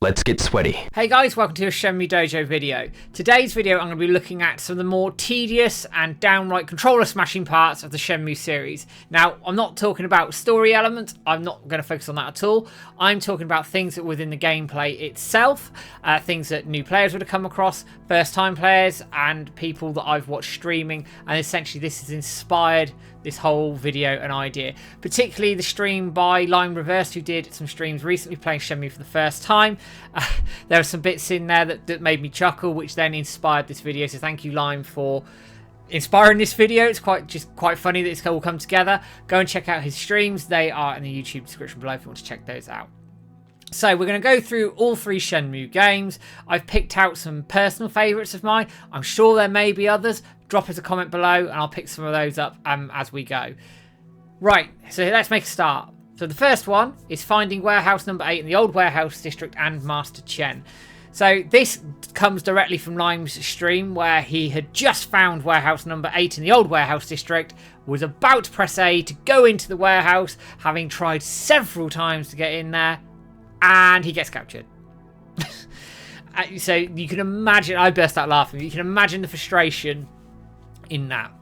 Let's get sweaty. Hey guys, welcome to a Shenmue Dojo video. Today's video I'm going to be looking at some of the more tedious and downright controller smashing parts of the Shenmue series. Now, I'm not talking about story elements, I'm not going to focus on that at all. I'm talking about things that within the gameplay itself, things that new players would have come across, first time players, and people that I've watched streaming, and essentially this has inspired this whole video and idea. Particularly the stream by Lime Reversed, who did some streams recently playing Shenmue for the first time. There are some bits in there that made me chuckle, which then inspired this video. So thank you, Lime, for inspiring this video. It's quite funny that it's all come together. Go and check out his streams. They are in the YouTube description below if you want to check those out. So we're going to go through all three Shenmue games. I've picked out some personal favourites of mine. I'm sure there may be others. Drop us a comment below and I'll pick some of those up as we go. Right, so let's make a start. So the first one is finding warehouse number 8 in the old warehouse district and Master Chen. So this comes directly from Lime's stream, where he had just found warehouse number 8 in the old warehouse district, was about to press A to go into the warehouse, having tried several times to get in there, and he gets captured. So you can imagine, I burst out laughing, you can imagine the frustration in that.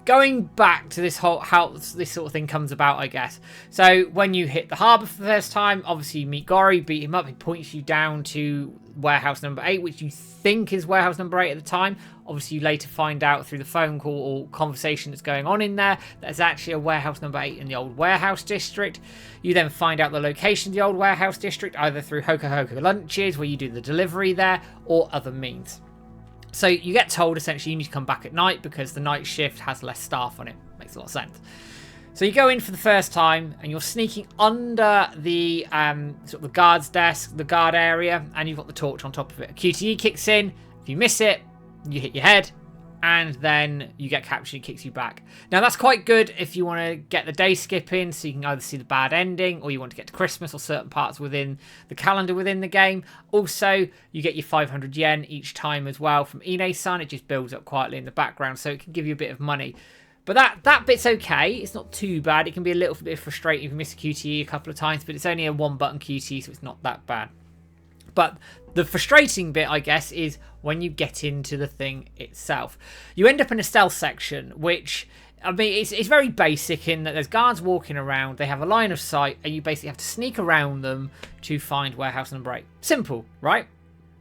Going back to this whole, how this sort of thing comes about, I guess. So when you hit the harbour for the first time, obviously you meet Gori, beat him up, he points you down to warehouse number 8, which you think is warehouse number 8 at the time. Obviously you later find out through the phone call or conversation that's going on in there, there's actually a warehouse number 8 in the old warehouse district. You then find out the location of the old warehouse district, either through Hoko Hoko lunches, where you do the delivery there, or other means. So you get told essentially you need to come back at night because the night shift has less staff on it. Makes a lot of sense. So you go in for the first time and you're sneaking under the sort of the guard's desk, the guard area, and you've got the torch on top of it. A QTE kicks in. If you miss it, you hit your head, and then you get captured. It kicks you back. Now that's quite good if you want to get the day skip in, so you can either see the bad ending or you want to get to Christmas or certain parts within the calendar within the game. Also, you get your 500 yen each time as well from Ine-san. It just builds up quietly in the background, so it can give you a bit of money. But that bit's okay. It's not too bad. It can be a little bit frustrating if you miss a QTE a couple of times, but it's only a one button QTE, so it's not that bad. But the frustrating bit, I guess, is when you get into the thing itself. You end up in a stealth section, which, I mean, it's very basic in that there's guards walking around, they have a line of sight, and you basically have to sneak around them to find warehouse number 8. Simple, right?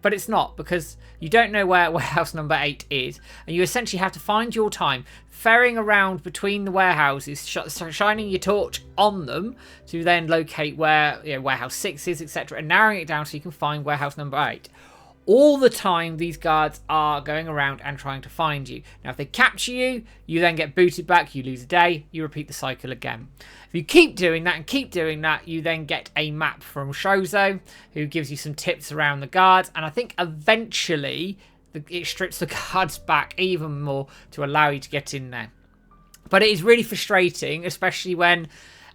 But it's not, because you don't know where warehouse number 8 is, and you essentially have to find your time ferrying around between the warehouses, shining your torch on them to then locate where warehouse 6 is, etc., and narrowing it down so you can find warehouse number 8. All the time, these guards are going around and trying to find you. Now, if they capture you, you then get booted back, you lose a day, you repeat the cycle again. If you keep doing that and keep doing that, you then get a map from Shozo, who gives you some tips around the guards, and I think eventually it strips the guards back even more to allow you to get in there. But it is really frustrating, especially when,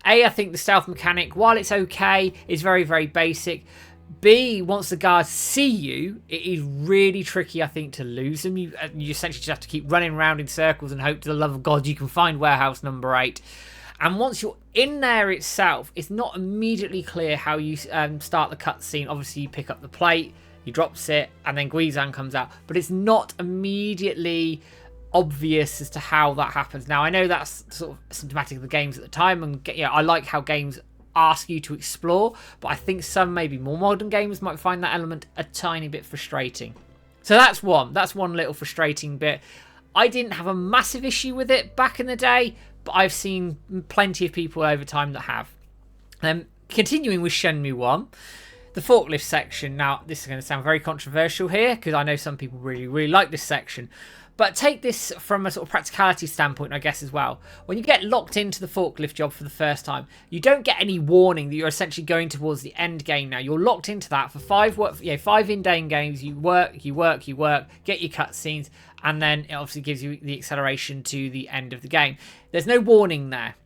I think the stealth mechanic, while it's okay, is very, very basic. B, once the guards see you, it is really tricky, I think, to lose them. You essentially just have to keep running around in circles and hope to the love of God you can find warehouse number 8. And once you're in there itself, it's not immediately clear how you start the cutscene. Obviously, you pick up the plate, he drops it, and then Guizan comes out. But it's not immediately obvious as to how that happens. Now, I know that's sort of symptomatic of the games at the time, and I like how games ask you to explore, but I think some maybe more modern gamers might find that element a tiny bit frustrating. So that's one little frustrating bit. I didn't have a massive issue with it back in the day, but I've seen plenty of people over time that have. Continuing with Shenmue 1, the forklift section. Now, this is going to sound very controversial here, because I know some people really, really like this section. But take this from a sort of practicality standpoint, I guess, as well. When you get locked into the forklift job for the first time, you don't get any warning that you're essentially going towards the end game now. You're locked into that for 5 in-game games. You work, get your cutscenes, and then it obviously gives you the acceleration to the end of the game. There's no warning there.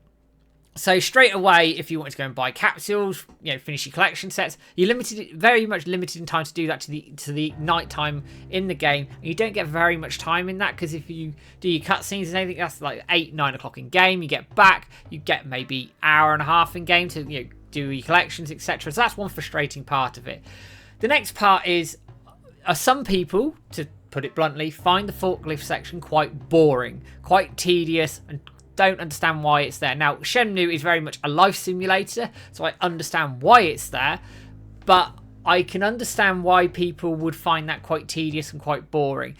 So straight away, if you want to go and buy capsules, finish your collection sets, you're very much limited in time to do that to the night time in the game. And you don't get very much time in that, because if you do your cutscenes and anything, that's like 8-9 o'clock in game. You get back, you get maybe hour and a half in game to do your collections, etc. So that's one frustrating part of it. The next part is, some people, to put it bluntly, find the forklift section quite boring, quite tedious, and don't understand why it's there. Now, Shenmue is very much a life simulator, so I understand why it's there, but I can understand why people would find that quite tedious and quite boring.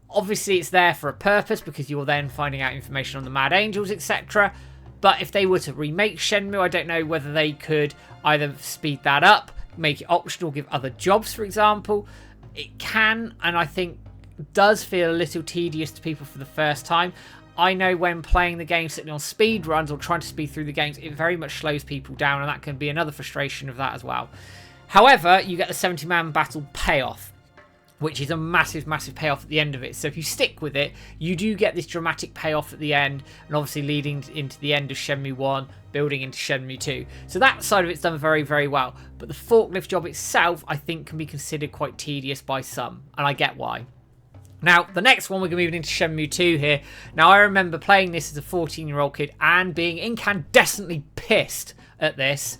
Obviously, it's there for a purpose, because you're then finding out information on the Mad Angels, etc. But if they were to remake Shenmue, I don't know whether they could either speed that up, make it optional, give other jobs, for example. It can, and I think does feel a little tedious to people for the first time. I know when playing the game, sitting on speed runs or trying to speed through the games, it very much slows people down, and that can be another frustration of that as well. However, you get the 70-man battle payoff, which is a massive, massive payoff at the end of it. So if you stick with it, you do get this dramatic payoff at the end, and obviously leading into the end of Shenmue 1, building into Shenmue 2. So that side of it's done very, very well. But the forklift job itself, I think, can be considered quite tedious by some, and I get why. Now, the next one, we're moving into Shenmue 2 here. Now, I remember playing this as a 14-year-old kid and being incandescently pissed at this.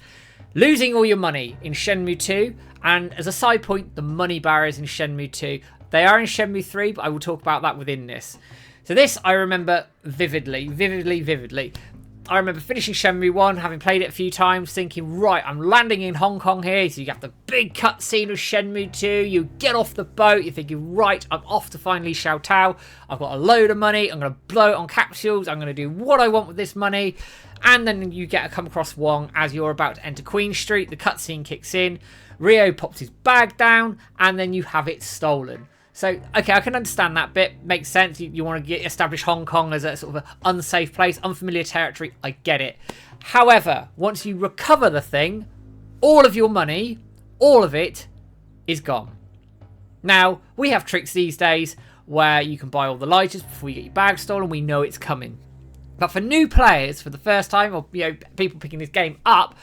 Losing all your money in Shenmue 2, and as a side point, the money barriers in Shenmue 2. They are in Shenmue 3, but I will talk about that within this. So this I remember vividly. I remember finishing Shenmue 1, having played it a few times, thinking, right, I'm landing in Hong Kong here. So you have the big cutscene of Shenmue 2. You get off the boat. You're thinking, right, I'm off to finally Xiao Tao. I've got a load of money. I'm going to blow it on capsules. I'm going to do what I want with this money. And then you come across Wong as you're about to enter Queen Street. The cutscene kicks in. Ryo pops his bag down, and then you have it stolen. So, okay, I can understand that bit. Makes sense. You want to establish Hong Kong as a sort of an unsafe place, unfamiliar territory. I get it. However, once you recover the thing, all of your money, all of it, is gone. Now, we have tricks these days where you can buy all the lighters before you get your bag stolen. We know it's coming. But for new players, for the first time, or people picking this game up,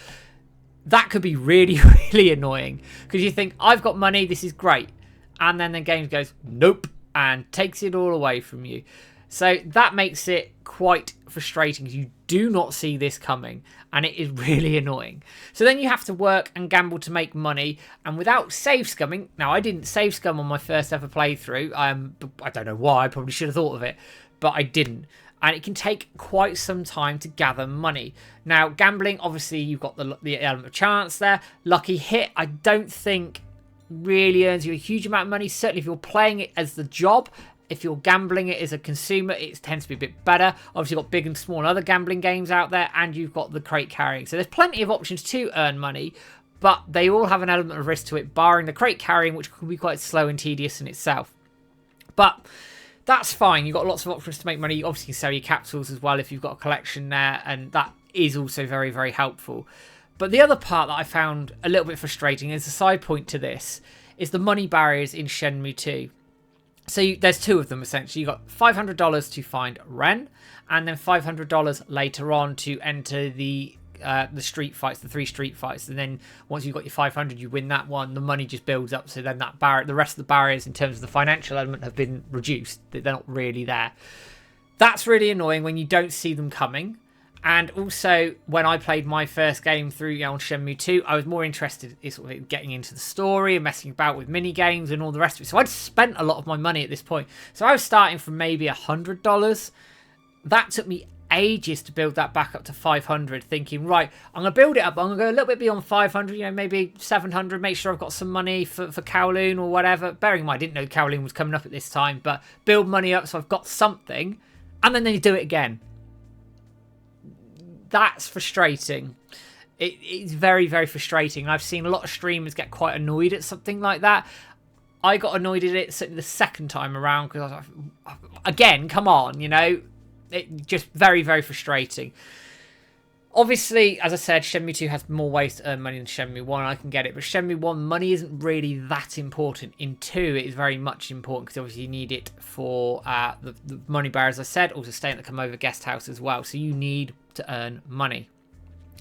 that could be really, really annoying. Because you think, I've got money, this is great. And then the game goes, nope, and takes it all away from you. So that makes it quite frustrating, because you do not see this coming, and it is really annoying. So then you have to work and gamble to make money, and without save scumming, now I didn't save scum on my first ever playthrough, I don't know why, I probably should have thought of it, but I didn't. And it can take quite some time to gather money. Now, gambling, obviously you've got the element of chance there. Lucky hit, I don't think really earns you a huge amount of money. Certainly if you're playing it as the job. If you're gambling it as a consumer, it tends to be a bit better. Obviously you've got big and small other gambling games out there, and you've got the crate carrying. So there's plenty of options to earn money, but they all have an element of risk to it, barring the crate carrying, which can be quite slow and tedious in itself. But that's fine. You've got lots of options to make money. You obviously can sell your capsules as well if you've got a collection there, and that is also very, very helpful. But the other part that I found a little bit frustrating, as a side point to this, is the money barriers in Shenmue 2. So there's two of them, essentially. You've got $500 to find Ren, and then $500 later on to enter the street fights, the 3 street fights. And then once you've got your 500, you win that one, the money just builds up. So then that the rest of the barriers in terms of the financial element have been reduced. They're not really there. That's really annoying when you don't see them coming. And also, when I played my first game through on Shenmue 2, I was more interested in sort of getting into the story and messing about with mini games and all the rest of it. So I'd spent a lot of my money at this point. So I was starting from maybe $100. That took me ages to build that back up to 500, thinking, right, I'm going to build it up. I'm going to go a little bit beyond 500, maybe 700, make sure I've got some money for Kowloon or whatever. Bearing in mind, I didn't know Kowloon was coming up at this time, but build money up so I've got something. And then you do it again. That's frustrating. It's very, very frustrating. I've seen a lot of streamers get quite annoyed at something like that. I got annoyed at it certainly the second time around because I was like, again, come on, it just very, very frustrating. Obviously, as I said, Shenmue 2 has more ways to earn money than Shenmue 1. I can get it, but Shenmue 1, money isn't really that important. In 2, it is very much important because obviously you need it for the money bar, as I said, also staying at the Come Over guest house as well. So you need to earn money.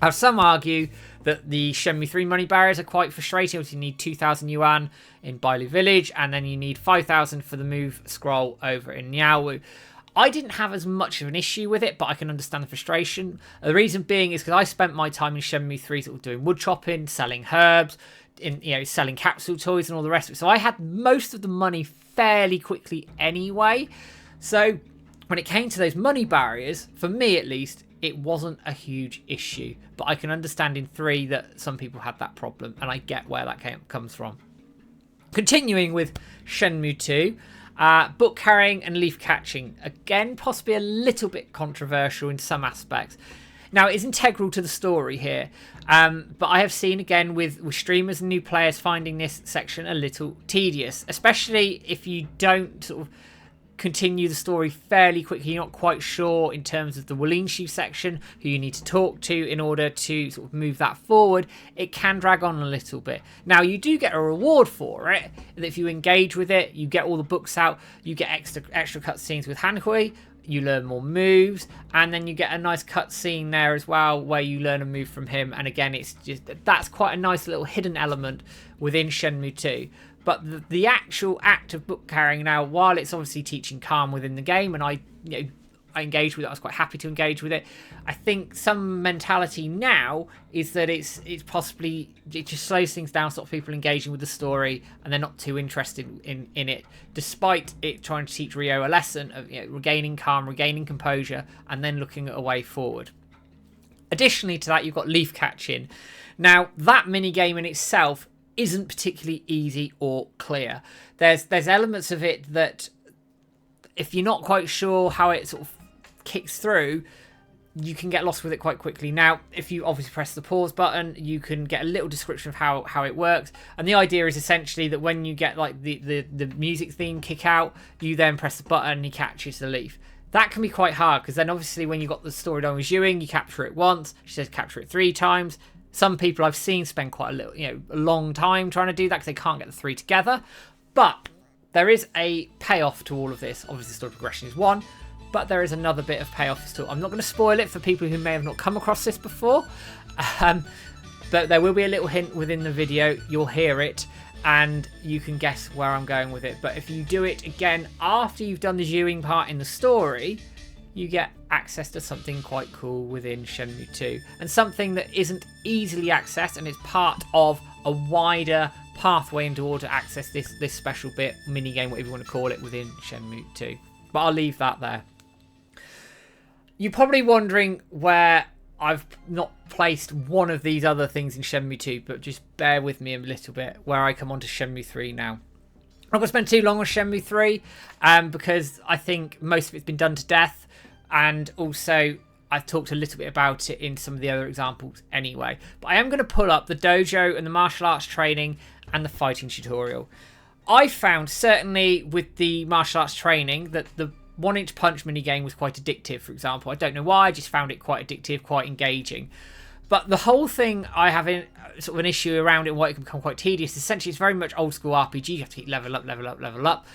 Now, some argue that the Shenmue 3 money barriers are quite frustrating. Obviously, you need 2,000 yuan in Bailu Village, and then you need 5,000 for the move scroll over in Niaowu. I didn't have as much of an issue with it, but I can understand the frustration. The reason being is because I spent my time in Shenmue 3 sort of doing wood chopping, selling herbs, selling capsule toys and all the rest of it. So I had most of the money fairly quickly anyway. So when it came to those money barriers, for me at least, it wasn't a huge issue. But I can understand in 3 that some people had that problem, and I get where that comes from. Continuing with Shenmue 2, book carrying and leaf catching. Again, possibly a little bit controversial in some aspects. Now, it's integral to the story here, but I have seen, again, with streamers and new players finding this section a little tedious, especially if you don't sort of continue the story fairly quickly. You're not quite sure in terms of the Walenshu section, who you need to talk to in order to sort of move that forward. It can drag on a little bit. Now, you do get a reward for it. If you engage with it, you get all the books out, you get extra cutscenes with Hanhui, you learn more moves, and then you get a nice cutscene there as well where you learn a move from him. And again, that's quite a nice little hidden element within Shenmue 2. But the actual act of book carrying now, while it's obviously teaching calm within the game, and I engaged with it, I was quite happy to engage with it. I think some mentality now is that it just slows things down, stops people engaging with the story, and they're not too interested in it, despite it trying to teach Ryo a lesson of regaining calm, regaining composure, and then looking at a way forward. Additionally to that, you've got leaf catching. Now, that mini game in itself isn't particularly easy or clear. There's elements of it that, if you're not quite sure how it sort of kicks through, you can get lost with it quite quickly. Now, if you obviously press the pause button, you can get a little description of how it works. And the idea is essentially that when you get like the music theme kick out, you then press the button and he catches the leaf. That can be quite hard, because then obviously when you've got the story done with Ewing, you capture it once. She says capture it 3 times. Some people I've seen spend quite a long time trying to do that because they can't get the 3 together. But there is a payoff to all of this. Obviously, story progression is one, but there is another bit of payoff still. I'm not going to spoil it for people who may have not come across this before, but there will be a little hint within the video. You'll hear it, and you can guess where I'm going with it. But if you do it again after you've done the Ewing part in the story, you get access to something quite cool within Shenmue 2, and something that isn't easily accessed, and it's part of a wider pathway into order to access this special bit, mini game, whatever you want to call it, within Shenmue 2. But I'll leave that there. You're probably wondering where I've not placed one of these other things in Shenmue 2, but just bear with me a little bit where I come on to Shenmue 3 now. I'm not going to spend too long on Shenmue 3 because I think most of it's been done to death. And also, I've talked a little bit about it in some of the other examples anyway. But I am going to pull up the dojo and the martial arts training and the fighting tutorial. I found, certainly with the martial arts training, that the 1-inch punch minigame was quite addictive, for example. I don't know why, I just found it quite addictive, quite engaging. But the whole thing, I have sort of an issue around it, and why it can become quite tedious. Essentially, it's very much old school RPG. You have to keep level up.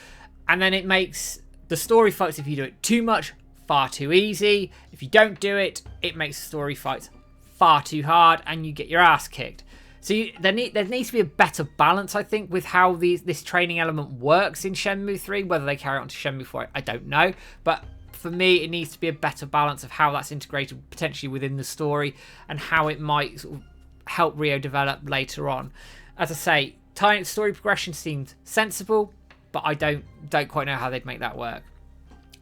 And then it makes the story fights, if you do it too much, far too easy. If you don't do it, it makes the story fights far too hard and you get your ass kicked. So there needs to be a better balance, I think, with how this training element works in Shenmue 3. Whether they carry it on to Shenmue 4, I don't know. But for me, it needs to be a better balance of how that's integrated potentially within the story and how it might sort of help Ryo develop later on. As I say, story progression seems sensible, but I don't quite know how they'd make that work.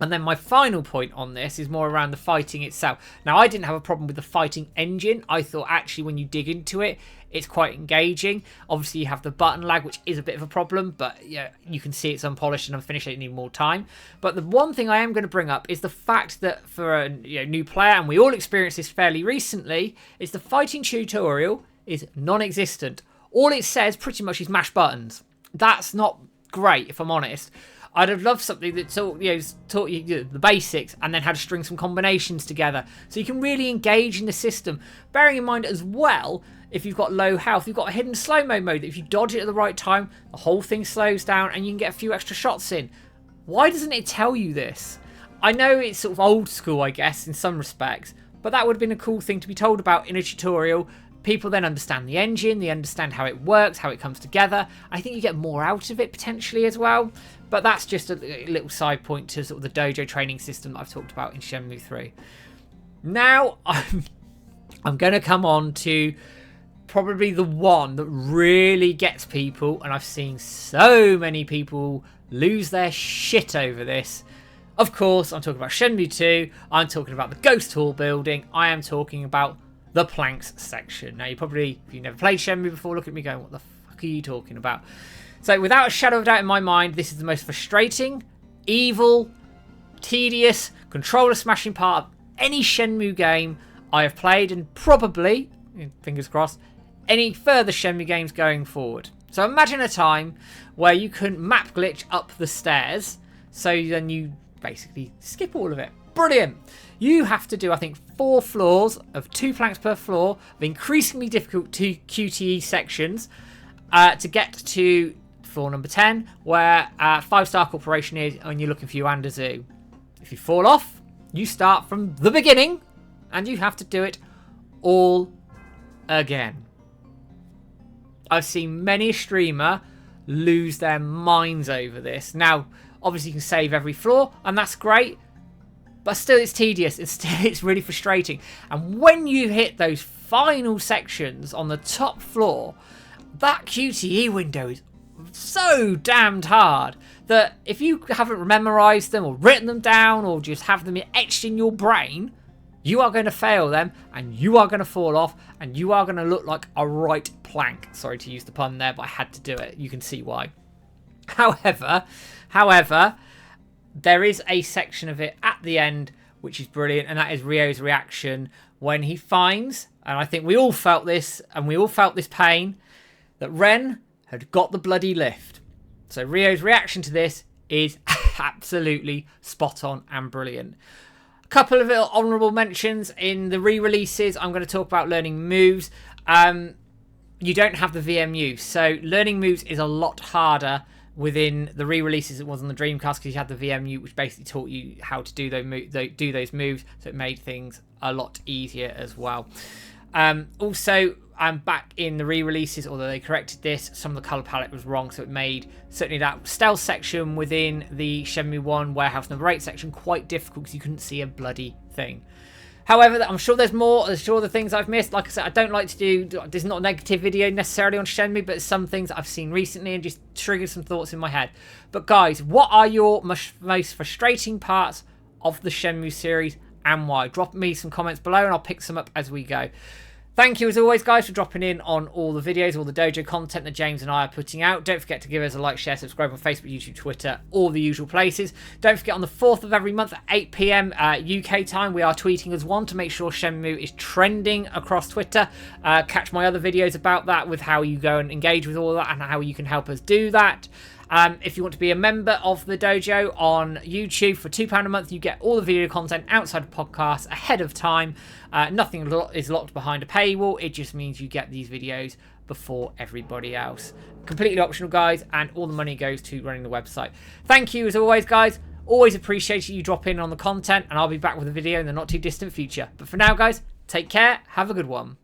And then my final point on this is more around the fighting itself. Now, I didn't have a problem with the fighting engine. I thought actually when you dig into it, it's quite engaging. Obviously, you have the button lag, which is a bit of a problem, but yeah, you can see it's unpolished and unfinished. It need more time. But the one thing I am going to bring up is the fact that for a new player, and we all experienced this fairly recently, is the fighting tutorial is non-existent. All it says pretty much is mash buttons. That's not great, if I'm honest. I'd have loved something that taught you the basics and then had to string some combinations together so you can really engage in the system. Bearing in mind as well, if you've got low health, you've got a hidden slow-mo mode that if you dodge it at the right time, the whole thing slows down and you can get a few extra shots in. Why doesn't it tell you this? I know it's sort of old school, I guess, in some respects, but that would have been a cool thing to be told about in a tutorial. People then understand the engine, they understand how it works, how it comes together. I think you get more out of it potentially as well. But that's just a little side point to sort of the dojo training system that I've talked about in Shenmue 3. Now, I'm going to come on to probably the one that really gets people, and I've seen so many people lose their shit over this. Of course, I'm talking about Shenmue 2, I'm talking about the Ghost Hall building, I am talking about the planks section. Now, you probably, if you've never played Shenmue before, look at me going, what the fuck are you talking about? So, without a shadow of doubt in my mind, this is the most frustrating, evil, tedious, controller smashing part of any Shenmue game I have played, and probably, fingers crossed, any further Shenmue games going forward. So imagine a time where you can map glitch up the stairs, so then you basically skip all of it. Brilliant. You have to do, I think, 4 floors of 2 planks per floor of increasingly difficult QTE sections to get to floor number 10, where 5-Star Corporation is, and you're looking for Yuanda Zoo. If you fall off, you start from the beginning, and you have to do it all again. I've seen many a streamer lose their minds over this. Now, obviously you can save every floor, and that's great, but still it's tedious. It's really frustrating. And when you hit those final sections on the top floor, that QTE window is so damned hard that if you haven't memorized them or written them down or just have them etched in your brain, you are going to fail them, and you are going to fall off, and you are going to look like a right plank. Sorry to use the pun there, but I had to do it. You can see why. However, there is a section of it at the end which is brilliant, and that is Ryo's reaction when he finds, and I think we all felt this, and we all felt this pain, that Ren had got the bloody lift. So Ryo's reaction to this is absolutely spot on and brilliant. Couple of little honourable mentions in the re-releases. I'm going to talk about learning moves. You don't have the VMU, so learning moves is a lot harder within the re-releases than it was on the Dreamcast, because you had the VMU, which basically taught you how to do those moves, so it made things a lot easier as well. Also, back in the re-releases, although they corrected this, some of the colour palette was wrong, so it made certainly that stealth section within the Shenmue 1 Warehouse number 8 section quite difficult because you couldn't see a bloody thing. However, I'm sure there's more. I'm sure the things I've missed. Like I said, I don't like to do... There's not a negative video necessarily on Shenmue, but some things I've seen recently and just triggered some thoughts in my head. But guys, what are your most frustrating parts of the Shenmue series and why? Drop me some comments below and I'll pick some up as we go. Thank you as always, guys, for dropping in on all the videos, all the dojo content that James and I are putting out. Don't forget to give us a like, share, subscribe on Facebook, YouTube, Twitter, all the usual places. Don't forget, on the 4th of every month at 8 PM UK time, we are tweeting as one to make sure Shenmue is trending across Twitter. Catch my other videos about that, with how you go and engage with all that and how you can help us do that. If you want to be a member of the dojo on YouTube, for £2 a month, you get all the video content outside of podcasts ahead of time. Nothing is locked behind a paywall. It just means you get these videos before everybody else. Completely optional, guys, and all the money goes to running the website. Thank you as always, guys. Always appreciate you dropping in on the content, and I'll be back with a video in the not too distant future. But for now, guys, take care. Have a good one.